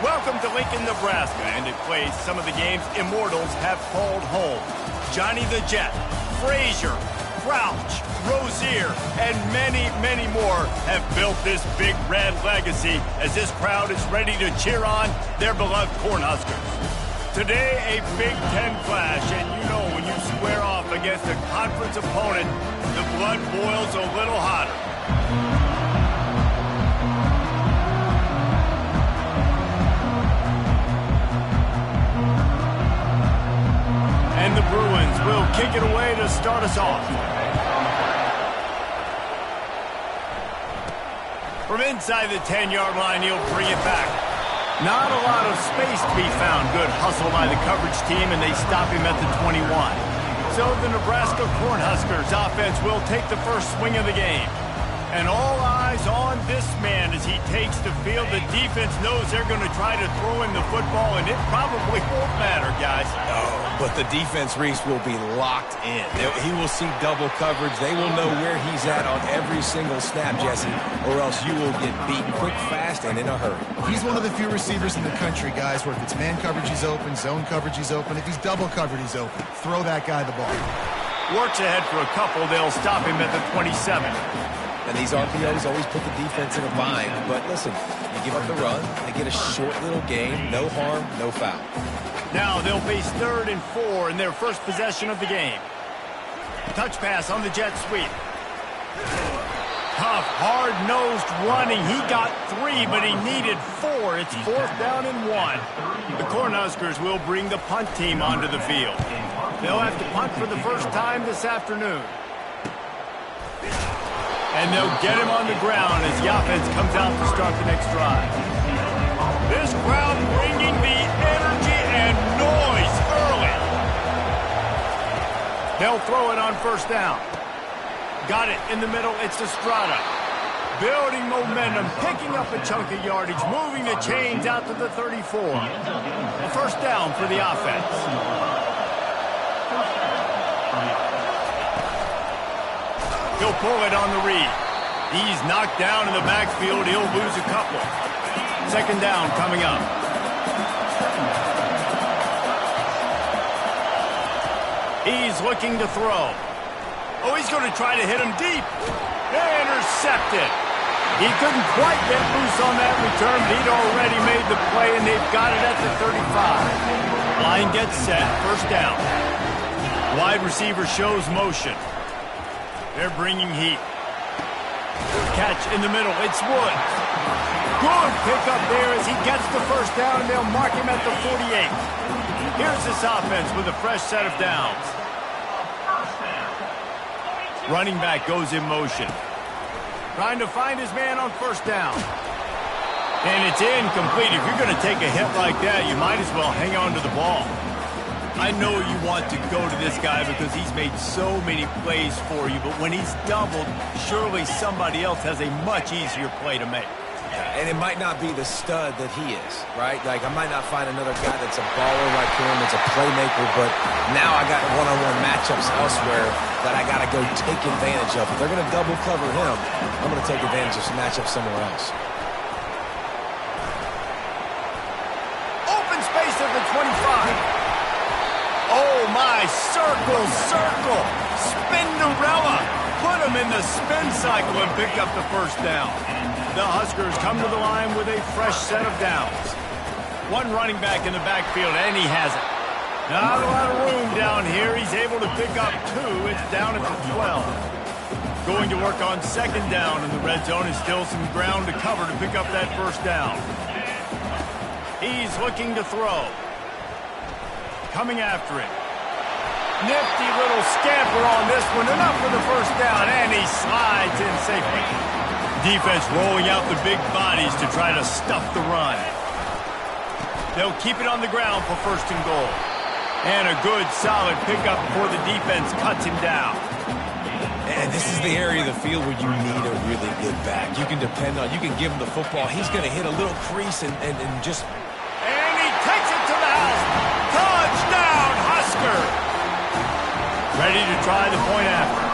Welcome to Lincoln, Nebraska, and it plays some of the games immortals have called home. Johnny the Jet, Frazier, Crouch, Rozier, and many, many more have built this big red legacy as this crowd is ready to cheer on their beloved Cornhuskers. Today, a Big Ten clash, and you know when you square off against a conference opponent, the blood boils a little hotter. And the Bruins will kick it away to start us off. From inside the 10-yard line, he'll bring it back. Not a lot of space to be found. Good hustle by the coverage team, and they stop him at the 21. So the Nebraska Cornhuskers offense will take the first swing of the game. And all eyes on this man as he takes the field. The defense knows they're going to try to throw him the football, and it probably won't matter, guys. No, but the defense, Reese, will be locked in. He will see double coverage. They will know where he's at on every single snap, Jesse, or else you will get beaten quick, fast, and in a hurry. He's one of the few receivers in the country, guys, where if it's man coverage, he's open, zone coverage, he's open. If he's double covered, he's open. Throw that guy the ball. Works ahead for a couple. They'll stop him at the 27. And these RPOs always put the defense in a bind. But listen, you give up the run, they get a short little gain, no harm, no foul. Now they'll face 3rd and 4 in their first possession of the game. Touch pass on the jet sweep. Tough, hard-nosed running. He got 3, but he needed 4. It's 4th down and 1. The Cornhuskers will bring the punt team onto the field. They'll have to punt for the first time this afternoon. And they'll get him on the ground as the offense comes out to start the next drive. This crowd bringing the energy and noise early. They'll throw it on first down. Got it in the middle. It's Estrada. Building momentum, picking up a chunk of yardage, moving the chains out to the 34. A first down for the offense. He'll pull it on the read. He's knocked down in the backfield. He'll lose a couple. 2nd down coming up. He's looking to throw. Oh, he's going to try to hit him deep. Intercepted. He couldn't quite get loose on that return, but he'd already made the play, and they've got it at the 35. Line gets set. First down. Wide receiver shows motion. They're bringing heat. Catch in the middle. It's Woods. Good pickup there as he gets the first down, and they'll mark him at the 48. Here's this offense with a fresh set of downs. Running back goes in motion. Trying to find his man on first down. And it's incomplete. If you're going to take a hit like that, you might as well hang on to the ball. I know you want to go to this guy because he's made so many plays for you, but when he's doubled, surely somebody else has a much easier play to make. And it might not be the stud that he is, right? Like, I might not find another guy that's a baller like him, that's a playmaker, but now I got one-on-one matchups elsewhere that I got to go take advantage of. If they're going to double cover him, I'm going to take advantage of some matchups somewhere else. Open space at the 25. Oh, my, circle, Spinderella. Put him in the spin cycle and pick up the first down. The Huskers come to the line with a fresh set of downs. One running back in the backfield, and he has it. Not a lot of room down here. He's able to pick up 2. It's down at the 12. Going to work on 2nd down in the red zone. Is still some ground to cover to pick up that first down. He's looking to throw. Coming after it. Nifty little scamper on this one. Enough for the first down, and he slides in safely. Defense rolling out the big bodies to try to stuff the run. They'll keep it on the ground for 1st and goal. And a good, solid pickup before the defense cuts him down. And this is the area of the field where you need a really good back. You can depend on, you can give him the football. He's going to hit a little crease and just... And he takes it to the house. Touchdown, Husker! Ready to try the point after.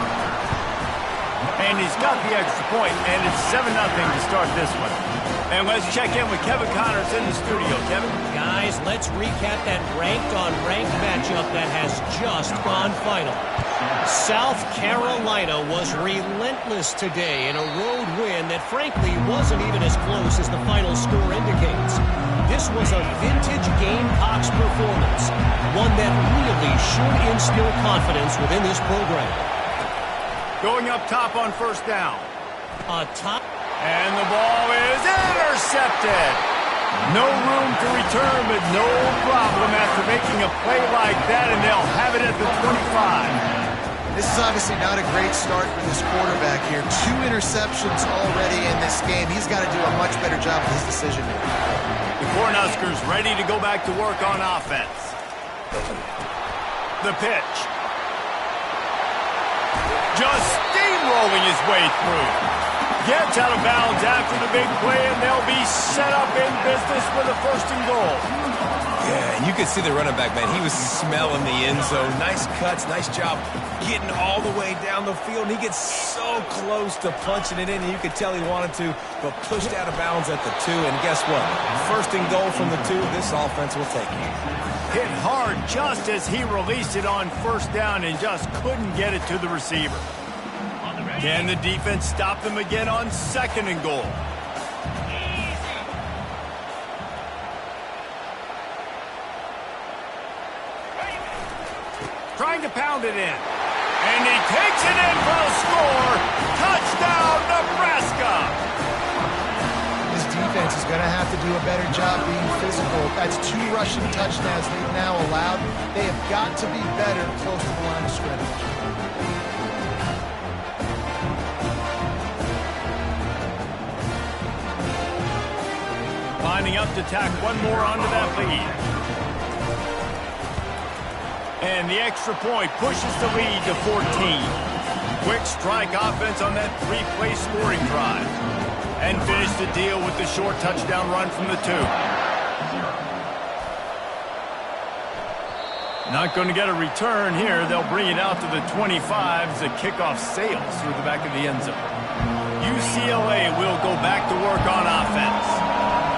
And he's got the extra point, and it's 7-0 to start this one. And let's check in with Kevin Connors in the studio. Kevin? Guys, let's recap that ranked-on-ranked matchup that has just gone final. South Carolina was relentless today in a road win that frankly wasn't even as close as the final score indicates. This was a vintage Gamecocks performance, one that really should instill confidence within this program. Going up top on first down. And the ball is intercepted. No room to return, but no problem after making a play like that, and they'll have it at the 25. This is obviously not a great start for this quarterback here. 2 interceptions already in this game. He's got to do a much better job with his decision making. The Cornhuskers ready to go back to work on offense. The pitch. Just steamrolling his way through. Gets out of bounds after the big play, and they'll be set up in business with a 1st and goal. Yeah, and you could see the running back, man. He was smelling the end zone. Nice cuts, nice job getting all the way down the field. And he gets so close to punching it in, and you could tell he wanted to, but pushed out of bounds at the 2. And guess what? 1st and goal from the 2. This offense will take it. Hit hard just as he released it on 1st down and just couldn't get it to the receiver. Can the defense stop them again on 2nd and goal? Trying to pound it in. And he takes it in for a score. Touchdown, Nebraska! This defense is going to have to do a better job being physical. That's 2 rushing touchdowns they've now allowed. They have got to be better close to the line of scrimmage. Lining up to tack one more onto that lead. And the extra point pushes the lead to 14. Quick strike offense on that 3-play scoring drive. And finish the deal with the short touchdown run from the 2. Not going to get a return here. They'll bring it out to the 25 as the kickoff sails through the back of the end zone. UCLA will go back to work on offense.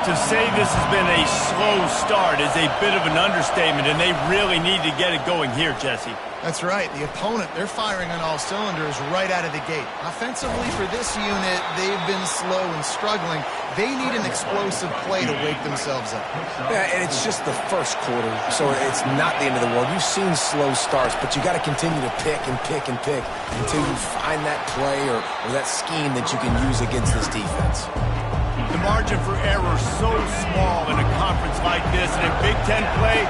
To say this has been a slow start is a bit of an understatement, and they really need to get it going here, Jesse. That's right. The opponent, they're firing on all cylinders right out of the gate. Offensively for this unit, they've been slow and struggling. They need an explosive play to wake themselves up. Yeah, and it's just the first quarter, so it's not the end of the world. You've seen slow starts, but you got to continue to pick and pick and pick until you find that play or that scheme that you can use against this defense. The margin for error so small in a conference like this, and in Big Ten play,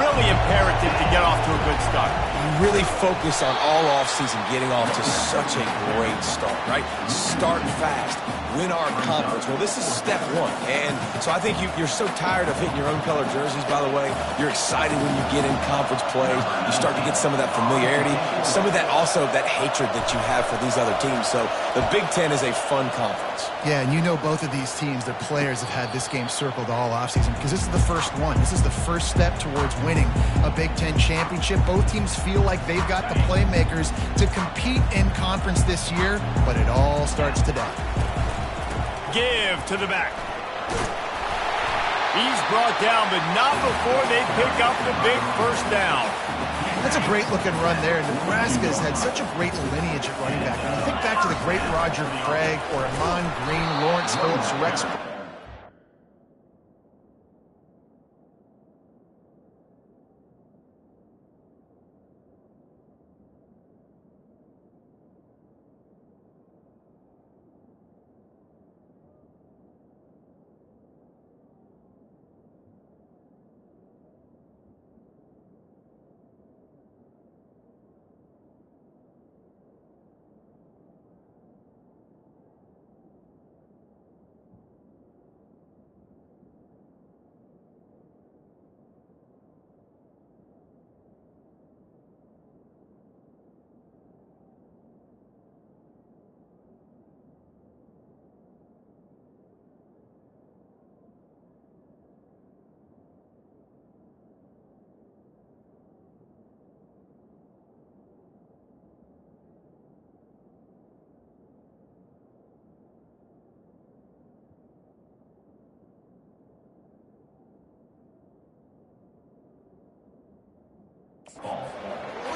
really imperative to get off to a good start. You really focus on all offseason getting off to such a great start, right? Start fast, win our conference. Well, this is step 1, and so I think you're so tired of hitting your own color jerseys, by the way. You're excited when you get in conference play. You start to get some of that familiarity, some of that also that hatred that you have for these other teams. So the Big Ten is a fun conference. Yeah, and you know both of these teams, their players have had this game circled all offseason because this is the first one. This is the first step towards winning a Big Ten championship. Both teams feel like they've got the playmakers to compete in conference this year, but it all starts today. Give to the back. He's brought down, but not before they pick up the big 1st down. That's a great-looking run there. Nebraska's had such a great lineage at running back. When you think back to the great Roger Craig or Amon Green, Lawrence Phillips, Rex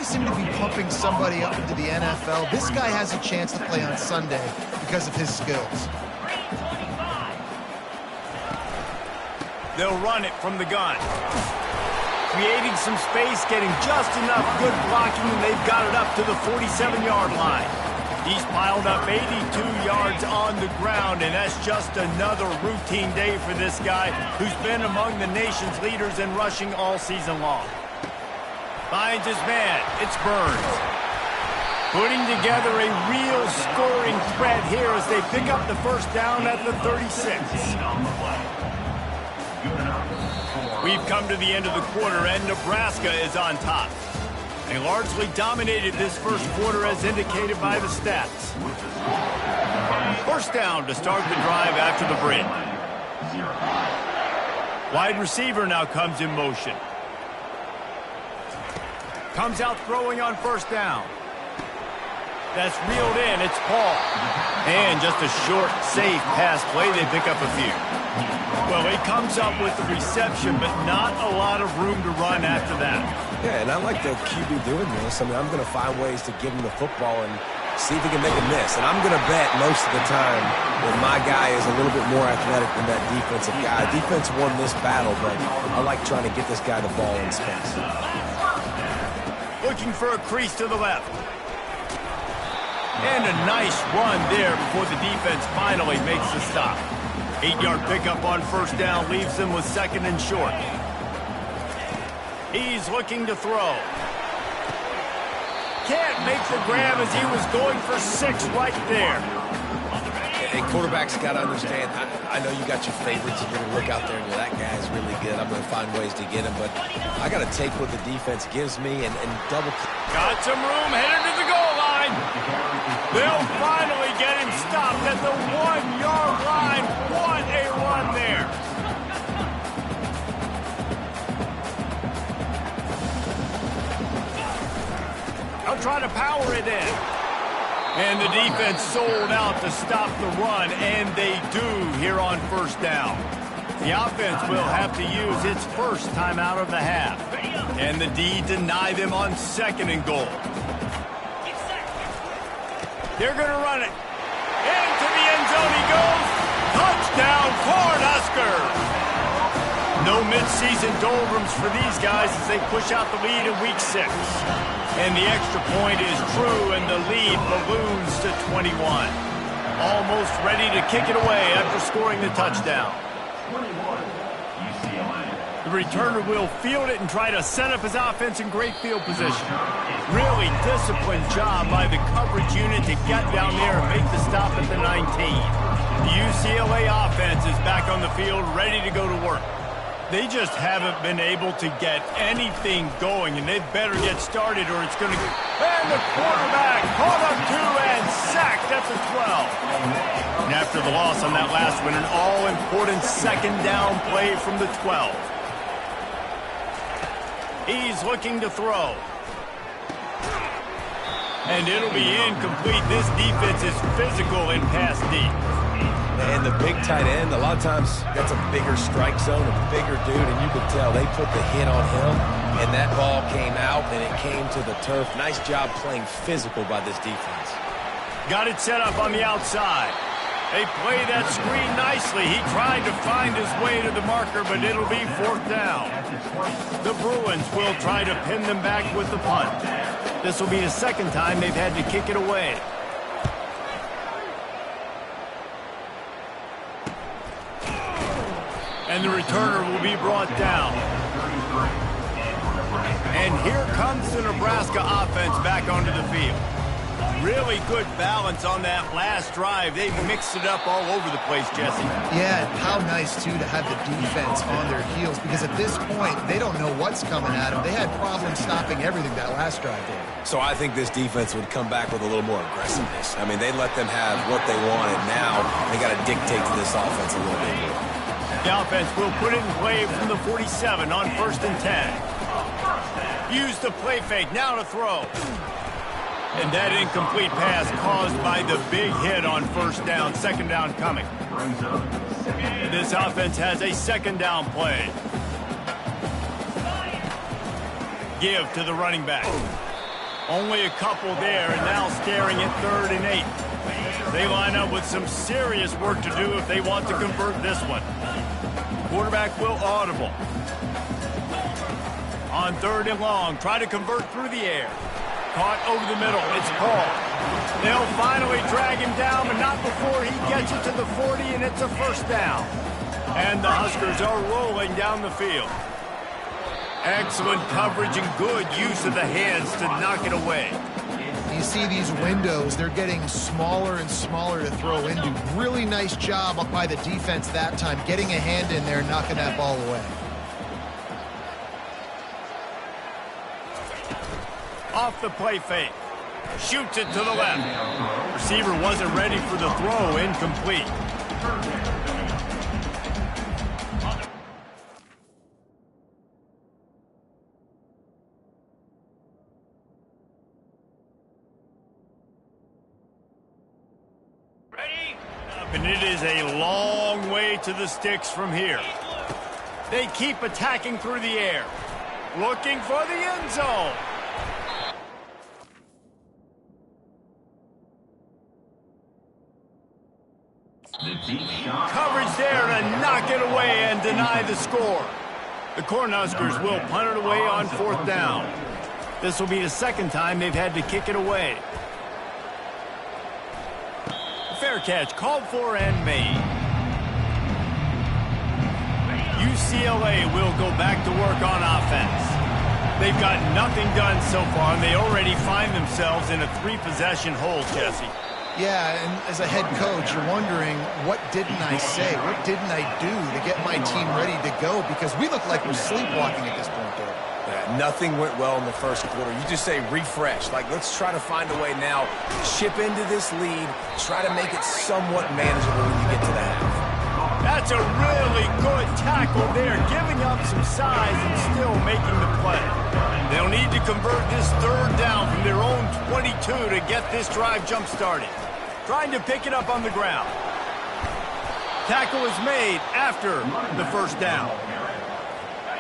teams seem to be pumping somebody up into the NFL. This guy has a chance to play on Sunday because of his skills. They'll run it from the gun. Creating some space, getting just enough good blocking, and they've got it up to the 47-yard line. He's piled up 82 yards on the ground, and that's just another routine day for this guy who's been among the nation's leaders in rushing all season long. Finds his man. It's Burns. Putting together a real scoring threat here as they pick up the first down at the 36. We've come to the end of the quarter, and Nebraska is on top. They largely dominated this first quarter as indicated by the stats. First down to start the drive after the break. Wide receiver now comes in motion. Comes out throwing on first down. That's reeled in. It's Paul. And just a short, safe pass play. They pick up a few. Well, he comes up with the reception, but not a lot of room to run after that. Yeah, and I like the QB doing this. I mean, I'm going to find ways to give him the football and see if he can make a miss. And I'm going to bet most of the time that my guy is a little bit more athletic than that defensive guy. Defense won this battle, but I like trying to get this guy the ball in space. Looking for a crease to the left. And a nice run there before the defense finally makes the stop. 8-yard pickup on first down leaves him with second and short. He's looking to throw. Can't make the grab as he was going for 6 right there. Hey, quarterbacks got to understand, I know you got your favorites. You're going to look out there and go, that guy's really good. I'm going to find ways to get him. But I got to take what the defense gives me and double. Got some room headed to the goal line. They'll finally get him stopped at the 1-yard line. What a run there. I'll try to power it in. And the defense sold out to stop the run, and they do here on first down. The offense will have to use its first time out of the half. And the D deny them on second and goal. They're going to run it. Into the end zone he goes. Touchdown, Cornhuskers. No midseason doldrums for these guys as they push out the lead in week 6. And the extra point is true, and the lead balloons to 21. Almost ready to kick it away after scoring the touchdown. The returner will field it and try to set up his offense in great field position. Really disciplined job by the coverage unit to get down there and make the stop at the 19. The UCLA offense is back on the field, ready to go to work. They just haven't been able to get anything going, and they'd better get started or it's going to go. And the quarterback caught up 2 and sacked at the 12. And after the loss on that last one, an all-important second down play from the 12. He's looking to throw. And it'll be incomplete. This defense is physical in pass deep. And the big tight end, a lot of times that's a bigger strike zone, a bigger dude, and you could tell they put the hit on him, and that ball came out, and it came to the turf. Nice job playing physical by this defense. Got it set up on the outside. They play that screen nicely. He tried to find his way to the marker, but it'll be 4th down. The Bruins will try to pin them back with the punt. This will be the second time they've had to kick it away. And the returner will be brought down. And here comes the Nebraska offense back onto the field. Really good balance on that last drive. They mixed it up all over the place, Jesse. Yeah, how nice, too, to have the defense on their heels, because at this point, they don't know what's coming at them. They had problems stopping everything that last drive there. So I think this defense would come back with a little more aggressiveness. I mean, they let them have what they wanted. Now they got to dictate to this offense a little bit more. The offense will put it in play from the 47 on 1st and 10. Use the play fake, now to throw. And that incomplete pass caused by the big hit on first down, second down coming. This offense has a second down play. Give to the running back. Only a couple there, and now staring at 3rd and 8. They line up with some serious work to do if they want to convert this one. Quarterback will audible. On 3rd and long, try to convert through the air. Caught over the middle. It's Paul. They'll finally drag him down, but not before he gets it to the 40, and it's a 1st down. And the Huskers are rolling down the field. Excellent coverage and good use of the hands to knock it away. You see these windows, they're getting smaller and smaller to throw into. Really nice job up by the defense that time, getting a hand in there and knocking that ball away. Off the play fake. Shoots it to the left. Receiver wasn't ready for the throw. Incomplete. Ready? And it is a long way to the sticks from here. They keep attacking through the air. Looking for the end zone. Coverage there to knock it away and deny the score. The Cornhuskers will punt it away on 4th down. This will be the 2nd time they've had to kick it away. Fair catch called for and made. UCLA will go back to work on offense. They've got nothing done so far, and they already find themselves in a 3-possession hole, Jesse. Yeah, and as a head coach, you're wondering, what didn't I say? What didn't I do to get my team ready to go? Because we look like we're sleepwalking at this point, though. Yeah, nothing went well in the 1st quarter. You just say refresh. Like, let's try to find a way now, chip into this lead, try to make it somewhat manageable when you get to the half. That's a really good tackle there, giving up some size and still making the play. They'll need to convert this 3rd down from their own 22 to get this drive jump-started. Trying to pick it up on the ground. Tackle is made after the 1st down.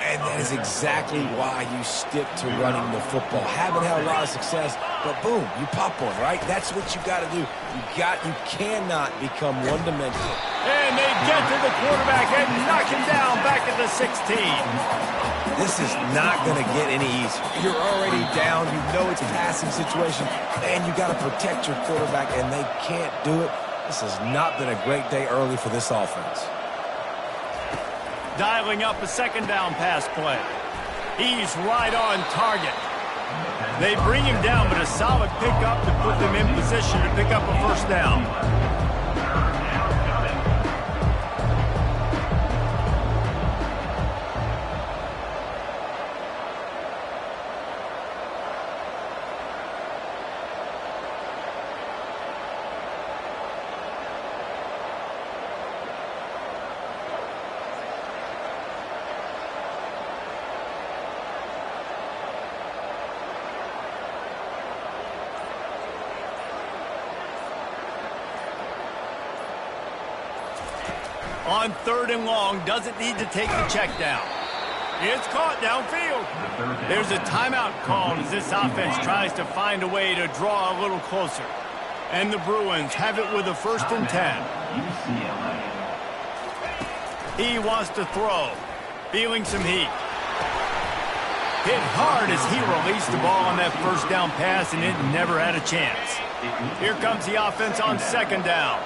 And that is exactly why you stick to running the football. Haven't had a lot of success, but boom, you pop one, right? That's what you got to do. You cannot become one-dimensional. And they get to the quarterback and knock him down back at the 16. This is not going to get any easier. You're already down. You know it's a passing situation, and you got to protect your quarterback, and they can't do it. This has not been a great day early for this offense. Dialing up a 2nd down pass play. He's right on target. They bring him down, but a solid pickup to put them in position to pick up a 1st down. On 3rd and long, doesn't need to take the check down. It's caught downfield. There's a timeout called as this offense tries to find a way to draw a little closer. And the Bruins have it with a 1st and 10. He wants to throw. Feeling some heat. Hit hard as he released the ball on that 1st down pass, and it never had a chance. Here comes the offense on 2nd down.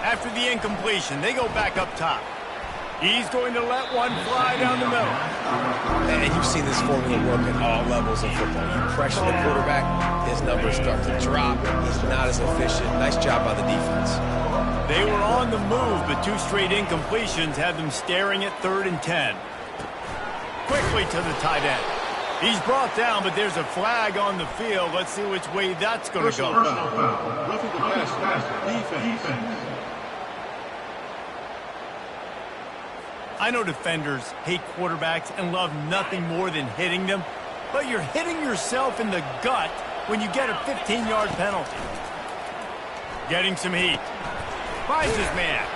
After the incompletion, they go back up top. He's going to let one fly down the middle. And you've seen this formula work at all levels of football. You pressure the quarterback, his numbers start to drop. He's not as efficient. Nice job by the defense. They were on the move, but 2 straight incompletions had them staring at 3rd and 10. Quickly to the tight end. He's brought down, but there's a flag on the field. Let's see which way that's going to go. Defense. I know defenders hate quarterbacks and love nothing more than hitting them, but you're hitting yourself in the gut when you get a 15-yard penalty. Getting some heat. Finds his man.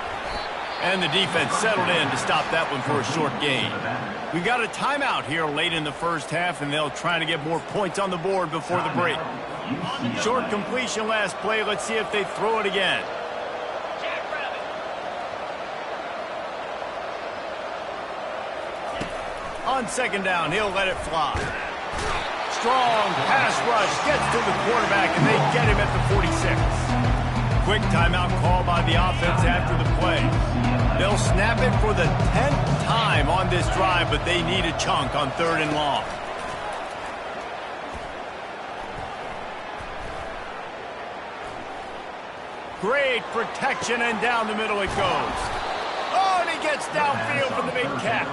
And the defense settled in to stop that one for a short gain. We got a timeout here late in the first half, and they'll try to get more points on the board before the break. Short completion last play. Let's see if they throw it again. On second down, he'll let it fly. Strong pass rush gets to the quarterback, and they get him at the 46. Quick timeout call by the offense after the play. They'll snap it for the 10th time on this drive, but they need a chunk on 3rd and long. Great protection, and down the middle it goes. Oh, and he gets downfield for the big catch.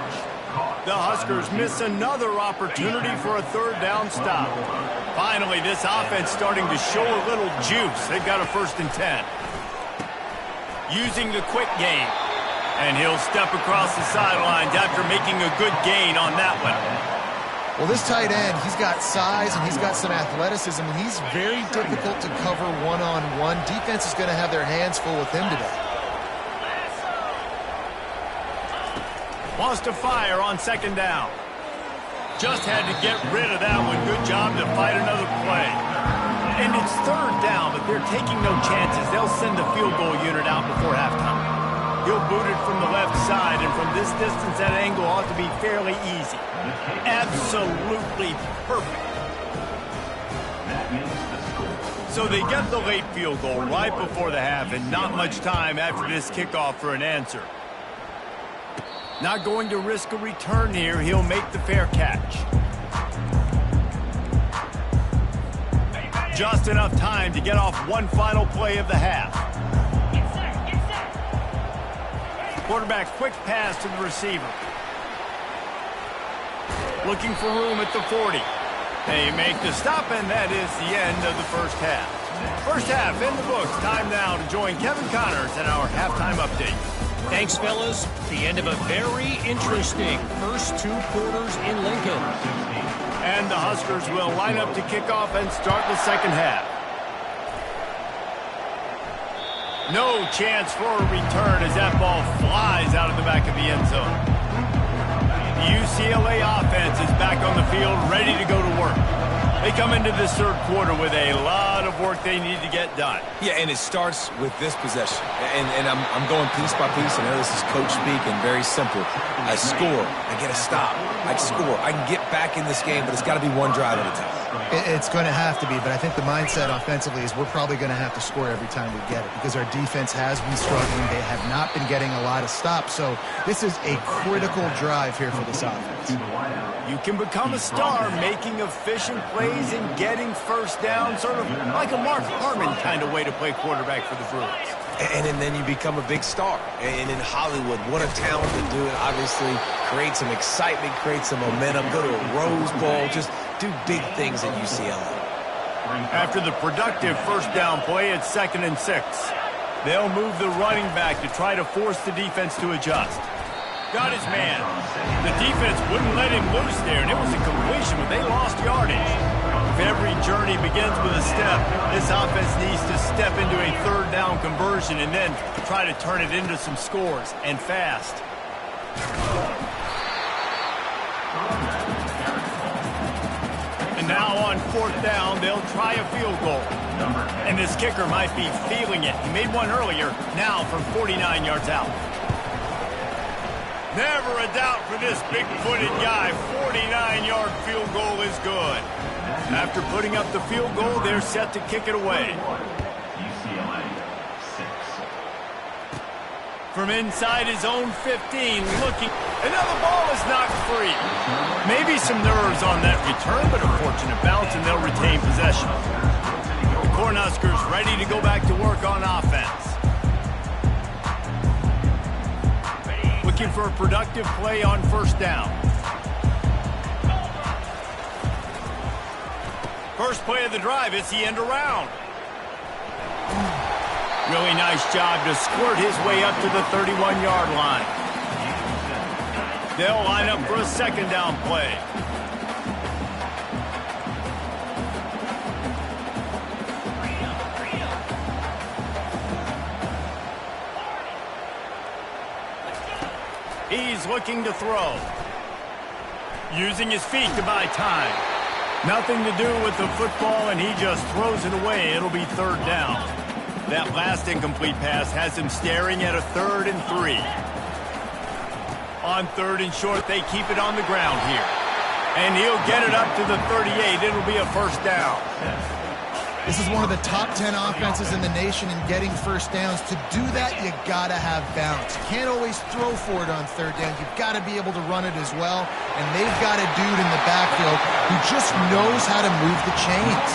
The Huskers miss another opportunity for a 3rd down stop. Finally, this offense starting to show a little juice. They've got a 1st and 10. Using the quick game. And he'll step across the sidelines after making a good gain on that one. Well, this tight end, he's got size and he's got some athleticism, and he's very difficult to cover one-on-one. Defense is going to have their hands full with him today. Wants to fire on 2nd down. Just had to get rid of that one. Good job to fight another play. And it's 3rd down, but they're taking no chances. They'll send the field goal unit out before halftime. He'll boot it from the left side, and from this distance, that angle ought to be fairly easy. Absolutely perfect. So they get the late field goal right before the half, and not much time after this kickoff for an answer. Not going to risk a return here. He'll make the fair catch. Just enough time to get off one final play of the half. Quarterback quick pass to the receiver. Looking for room at the 40. They make the stop, and that is the end of the first half. First half in the books. Time now to join Kevin Connors in our halftime update. Thanks, fellas. The end of a very interesting first 2 quarters in Lincoln. And the Huskers will line up to kick off and start the second half. No chance for a return as that ball flies out of the back of the end zone. The UCLA offense is back on the field, ready to go to work. They come into this 3rd quarter with a lot of work they need to get done. Yeah, and it starts with this possession. And I'm going piece by piece. I know this is coach speak and very simple. I score. I get a stop. I score. I can get back in this game, but it's got to be one drive at a time. It's going to have to be, but I think the mindset offensively is we're probably going to have to score every time we get it because our defense has been struggling. They have not been getting a lot of stops, so this is a critical drive here for this offense. You can become a star making efficient plays and getting 1st down, sort of like a Mark Harmon kind of way to play quarterback for the Bruins. And then you become a big star. And in Hollywood, what a talent to do it. Obviously, create some excitement, create some momentum, go to a Rose Bowl, just do big things at UCLA. After the productive 1st down play, it's 2nd and 6. They'll move the running back to try to force the defense to adjust. Got his man. The defense wouldn't let him loose there, and it was a completion, but they lost yardage. If every journey begins with a step, this offense needs to step into a 3rd down conversion and then try to turn it into some scores, and fast. And now on 4th down, they'll try a field goal. And this kicker might be feeling it. He made one earlier, now from 49 yards out. Never a doubt for this big-footed guy. 49-yard field goal is good. After putting up the field goal, they're set to kick it away. From inside his own 15, looking. Another ball is knocked free. Maybe some nerves on that return, but a fortunate bounce, and they'll retain possession. The Cornhuskers ready to go back to work on offense. Looking for a productive play on 1st down. First play of the drive, it's the end around. Really nice job to squirt his way up to the 31-yard line. They'll line up for a 2nd down play. He's looking to throw. Using his feet to buy time. Nothing to do with the football, and he just throws it away. It'll be third down. That last incomplete pass has him staring at a 3rd and 3. On 3rd and short, they keep it on the ground here. And he'll get it up to the 38. It'll be a first down. This is one of the top 10 offenses in the nation in getting first downs. To do that, you got to have balance. You can't always throw for it on 3rd down. You've got to be able to run it as well. And they've got a dude in the backfield who just knows how to move the chains.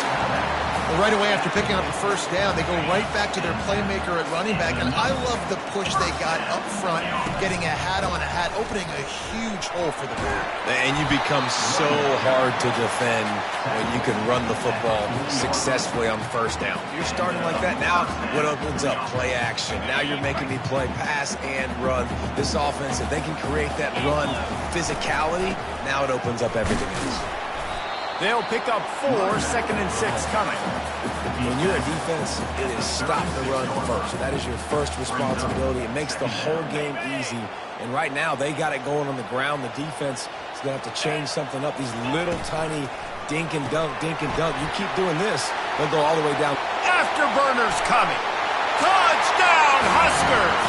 Well, right away after picking up the first down, they go right back to their playmaker at running back. And I love the push they got up front, getting a hat on a hat, opening a huge hole for the back. And you become so hard to defend when you can run the football successfully on first down. You're starting like that. Now what opens up? Play action. Now you're making me play pass and run. This offense, if they can create that run physicality, now it opens up everything else. They'll pick up 4, 2nd and 6 coming. When you're a defense, it is stop the run first. That is your first responsibility. It makes the whole game easy. And right now, they got it going on the ground. The defense is going to have to change something up. These little tiny dink and dunk, dink and dunk. You keep doing this, they'll go all the way down. Afterburners coming. Touchdown, Huskers!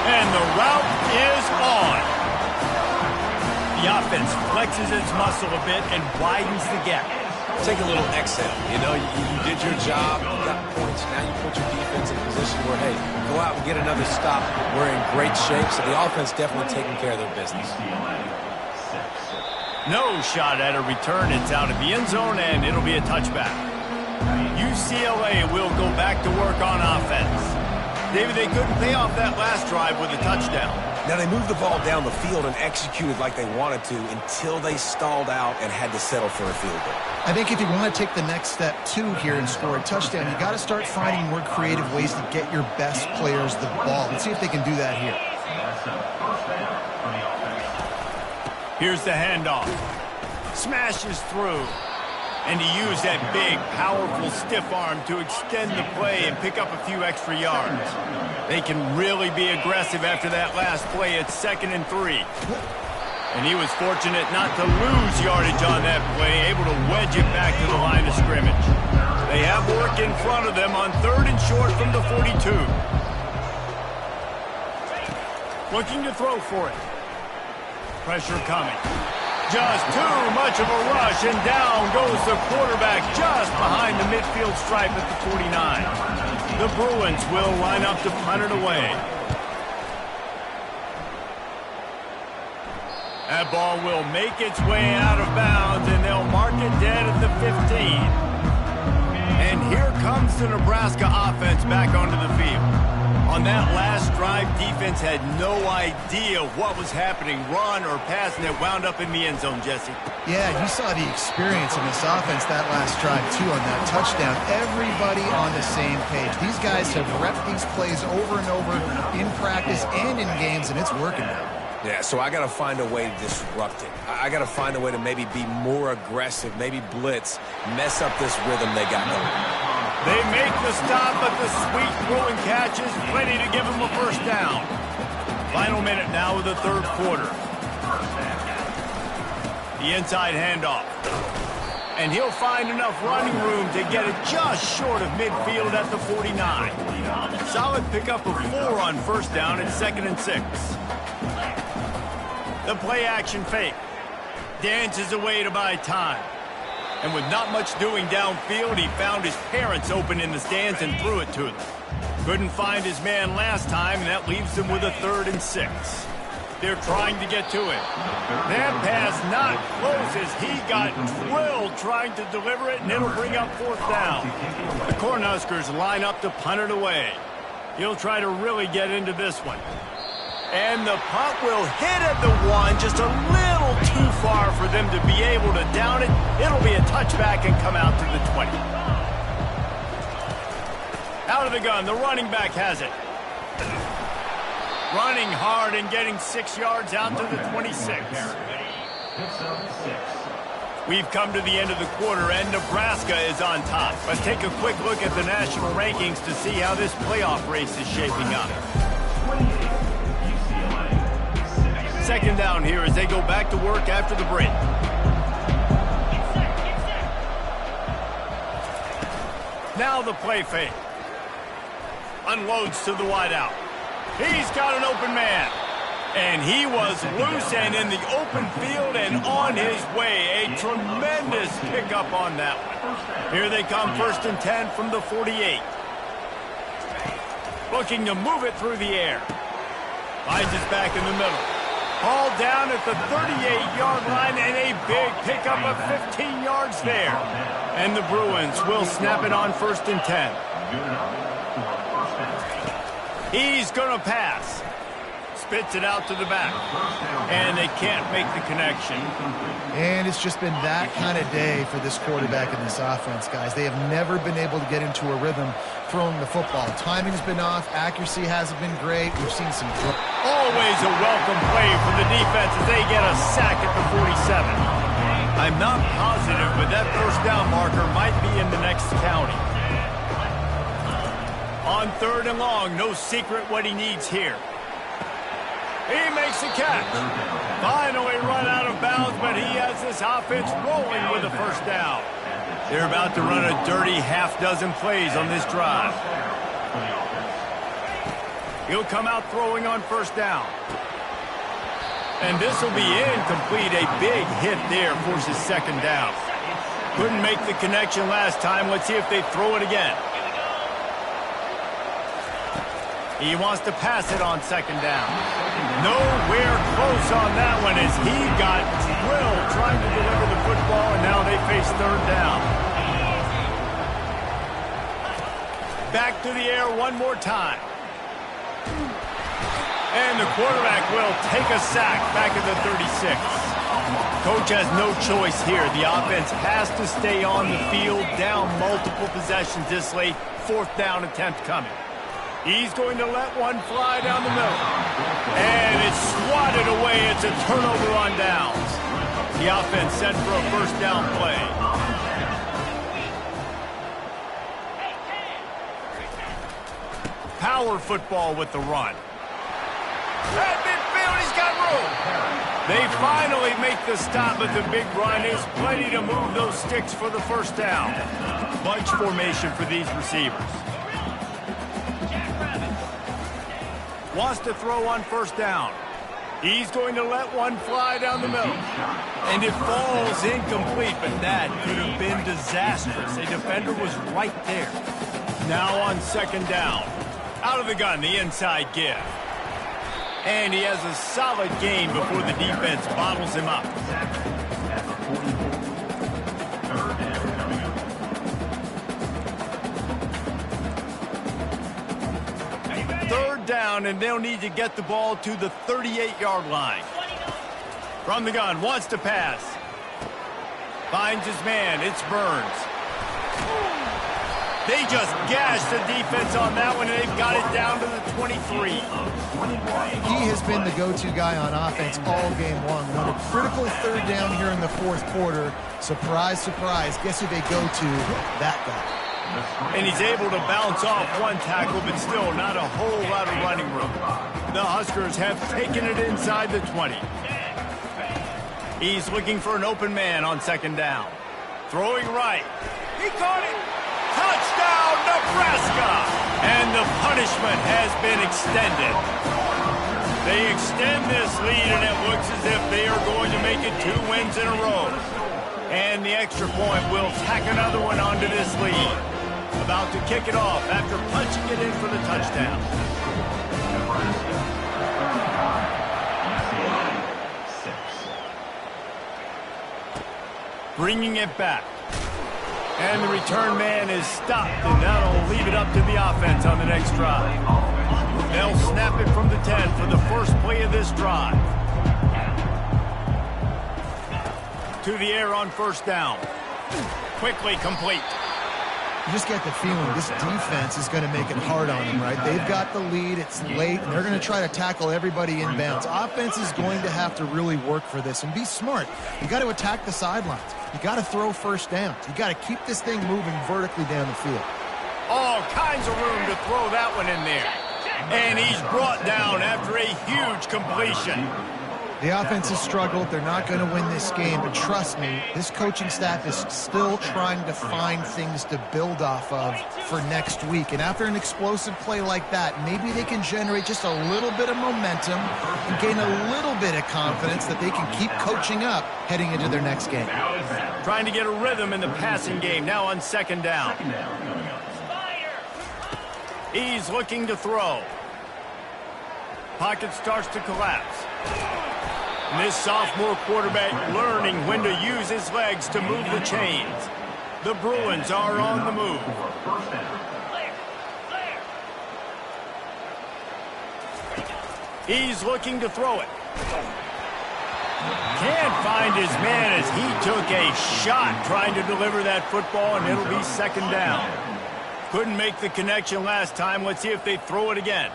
And the route is on. The offense flexes its muscle a bit and widens the gap. Take a little exhale. You know, you did your job. You got points. Now you put your defense in a position where, hey, go out and get another stop. We're in great shape. So the offense definitely taking care of their business. No shot at a return. It's out of the end zone, and it'll be a touchback. UCLA will go back to work on offense. David, they couldn't pay off that last drive with a touchdown. Now, they moved the ball down the field and executed like they wanted to until they stalled out and had to settle for a field goal. I think if you want to take the next step, too, here and score a touchdown, you got to start finding more creative ways to get your best players the ball. Let's see if they can do that here. Here's the handoff. Smashes through. And he used that big, powerful stiff arm to extend the play and pick up a few extra yards. They can really be aggressive after that last play. It's 2nd and 3. And he was fortunate not to lose yardage on that play, able to wedge it back to the line of scrimmage. They have work in front of them on 3rd and short from the 42. Looking to throw for it. Pressure coming. Just too much of a rush, and down goes the quarterback just behind the midfield stripe at the 49. The Bruins will line up to punt it away. That ball will make its way out of bounds, and they'll mark it dead at the 15. And here comes the Nebraska offense back onto the field. On that last drive, defense had no idea what was happening, run or pass, and it wound up in the end zone, Jesse. Yeah, you saw the experience in this offense that last drive, too, on that touchdown. Everybody on the same page. These guys have repped these plays over and over in practice and in games, and it's working now. Yeah, so I got to find a way to disrupt it. I got to find a way to maybe be more aggressive, maybe blitz, mess up this rhythm they got going. They make the stop, but the sweet throwing catch is ready to give them a first down. Final minute now of the 3rd quarter. The inside handoff. And he'll find enough running room to get it just short of midfield at the 49. Solid pickup of 4 on first down at 2nd and 6. The play action fake. Dances away to buy time. And with not much doing downfield, he found his parents open in the stands and threw it to them. Couldn't find his man last time, and that leaves them with a 3rd and 6. They're trying to get to it. That pass not close as he got drilled trying to deliver it, and it'll bring up 4th down. The Cornhuskers line up to punt it away. He'll try to really get into this one. And the punt will hit at the 1, just a little too far for them to be able to down it. It'll be a touchback and come out to the 20. Out of the gun, the running back has it. Running hard and getting 6 yards out to the 26. We've come to the end of the quarter, and Nebraska is on top. Let's take a quick look at the national rankings to see how this playoff race is shaping up. second down here as they go back to work after the break. Now the play fake. Unloads to the wideout. He's got an open man. And he was loose and in the open field and on his way. A tremendous pickup on that one. Here they come, 1st and 10 from the 48. Looking to move it through the air. Finds his back in the middle. Ball down at the 38-yard line and a big pickup of 15 yards there. And the Bruins will snap it on 1st and 10. He's going to pass. Spits it out to the back. And they can't make the connection. And it's just been that kind of day for this quarterback and this offense, guys. They have never been able to get into a rhythm throwing the football. Timing's been off. Accuracy hasn't been great. We've seen some... Always a welcome play for the defense as they get a sack at the 47. I'm not positive, but that 1st down marker might be in the next county. On 3rd and long, no secret what he needs here. He makes the catch. Finally run out of bounds, but he has this offense rolling with a 1st down. They're about to run a dirty half-dozen plays on this drive. He'll come out throwing on 1st down. And this will be incomplete. A big hit there forces 2nd down. Couldn't make the connection last time. Let's see if they throw it again. He wants to pass it on 2nd down. Nowhere close on that one as he got drilled trying to deliver the football, and now they face 3rd down. Back to the air one more time. And the quarterback will take a sack back at the 36. Coach has no choice here. The offense has to stay on the field, down multiple possessions this late. 4th down attempt coming. He's going to let one fly down the middle. And it's swatted away. It's a turnover on downs. The offense set for a 1st down play. Power football with the run. At midfield, he's got room. They finally make the stop, but the big run is plenty to move those sticks for the 1st down. Bunch formation for these receivers. Wants to throw on 1st down. He's going to let one fly down the middle. And it falls incomplete, but that could have been disastrous. A defender was right there. Now on 2nd down. Out of the gun, the inside give. And he has a solid game before the defense bottles him up. 3rd down, and they'll need to get the ball to the 38-yard line. From the gun, wants to pass. Finds his man, it's Burns. They just gashed the defense on that one, and they've got it down to the 23. He has been the go-to guy on offense all game long. On a critical 3rd down here in the 4th quarter, surprise, surprise, guess who they go to? That guy. And he's able to bounce off one tackle, but still not a whole lot of running room. The Huskers have taken it inside the 20. He's looking for an open man on 2nd down. Throwing right. He caught it. Touchdown, Nebraska! And the punishment has been extended. They extend this lead, and it looks as if they are going to make it 2 wins in a row. And the extra point will tack another one onto this lead. About to kick it off after punching it in for the touchdown. Bringing it back. And the return man is stopped, and that'll leave it up to the offense on the next drive. They'll snap it from the 10 for the first play of this drive. To the air on 1st down. Quickly complete. You just get the feeling this defense is going to make it hard on them, right? They've got the lead. It's late, and they're going to try to tackle everybody inbounds. Offense is going to have to really work for this and be smart. You got to attack the sidelines. You got to throw 1st downs. You got to keep this thing moving vertically down the field. All kinds of room to throw that one in there. And he's brought down after a huge completion. The offense has struggled. They're not going to win this game, but trust me, this coaching staff is still trying to find things to build off of for next week. And after an explosive play like that, maybe they can generate just a little bit of momentum and gain a little bit of confidence that they can keep coaching up heading into their next game. Trying to get a rhythm in the passing game now on second down. He's looking to throw. Pocket starts to collapse. And this sophomore quarterback learning when to use his legs to move the chains. The Bruins are on the move. He's looking to throw it. Can't find his man as he took a shot trying to deliver that football, and it'll be second down. Couldn't make the connection last time. Let's see if they throw it again.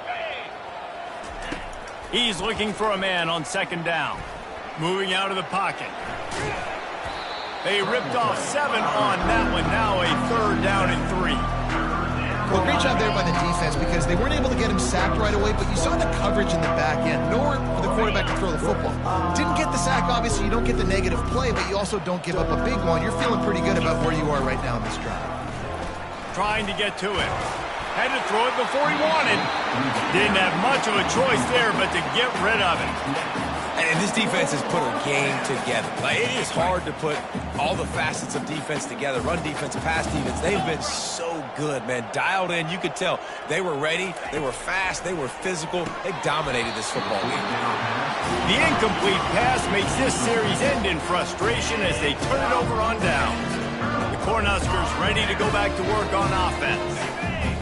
He's looking for a man on second down. Moving out of the pocket. They ripped off 7 on that one. Now a third down and 3. Well, great job there by the defense because they weren't able to get him sacked right away, but you saw the coverage in the back end. Nowhere for the quarterback to throw the football. Didn't get the sack, obviously. You don't get the negative play, but you also don't give up a big one. You're feeling pretty good about where you are right now in this drive. Trying to get to it. Had to throw it before he wanted. Didn't have much of a choice there, but to get rid of it. And this defense has put a game together. Like, it is hard to put all the facets of defense together. Run defense, pass defense. They've been so good, man. Dialed in. You could tell they were ready. They were fast. They were physical. They dominated this football game. The incomplete pass makes this series end in frustration as they turn it over on down. The Cornhuskers ready to go back to work on offense.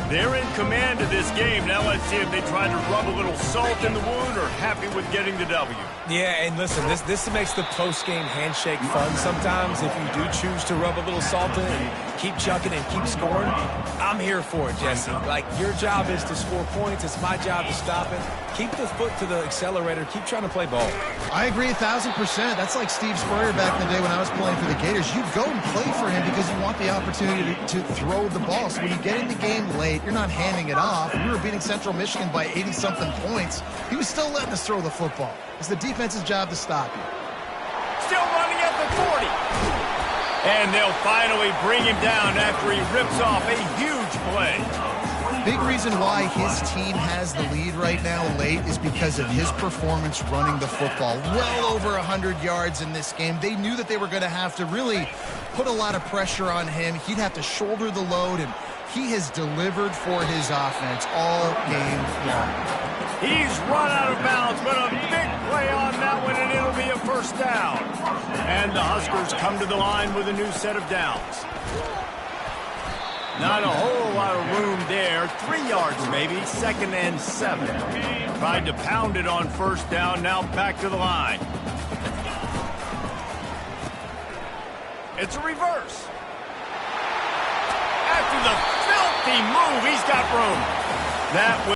They're in command of this game. Now let's see if they try to rub a little salt in the wound or happy with getting the W. Yeah, and listen, this makes the post-game handshake fun sometimes. If you do choose to rub a little salt in and keep chucking and keep scoring, I'm here for it, Jesse. Like, your job is to score points. It's my job to stop it. Keep the foot to the accelerator. Keep trying to play ball. I agree 1,000%. That's like Steve Spurrier back in the day when I was playing for the Gators. You go and play for him because you want the opportunity to throw the ball. So when you get in the game late, you're not handing it off. We were beating Central Michigan by 80-something points. He was still letting us throw the football. It's the defense's job to stop you. Still running at the 40. And they'll finally bring him down after he rips off a huge play. Big reason why his team has the lead right now late is because of his performance running the football. Well over 100 yards in this game. They knew that they were going to have to really put a lot of pressure on him. He'd have to shoulder the load, and he has delivered for his offense all game long. He's run out of bounds, but a big play on that one, and it'll be a first down. And the Huskers come to the line with a new set of downs. Not a whole lot of room there. 3 yards maybe, 2nd and 7. Tried to pound it on first down, now back to the line. It's a reverse. After the filthy move, he's got room. That